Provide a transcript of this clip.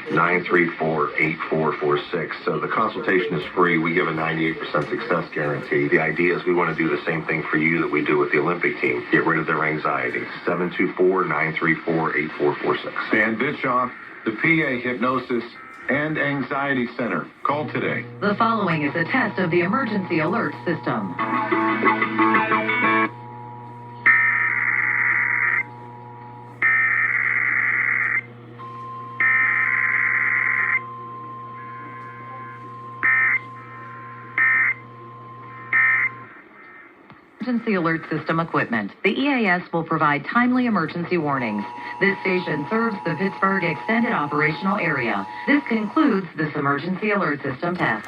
934-8446. So the consultation is free. We give a 98% success guarantee. The idea is we want to do the same thing for you that we do with the Olympic team. Get rid of their anxiety. 724-934-8446. Dan Bischoff, the PA Hypnosis and Anxiety Center. Call today. The following is a test of the emergency alert system. Emergency alert system equipment. The EAS will provide timely emergency warnings. This station serves the Pittsburgh Extended Operational Area. This concludes this emergency alert system test.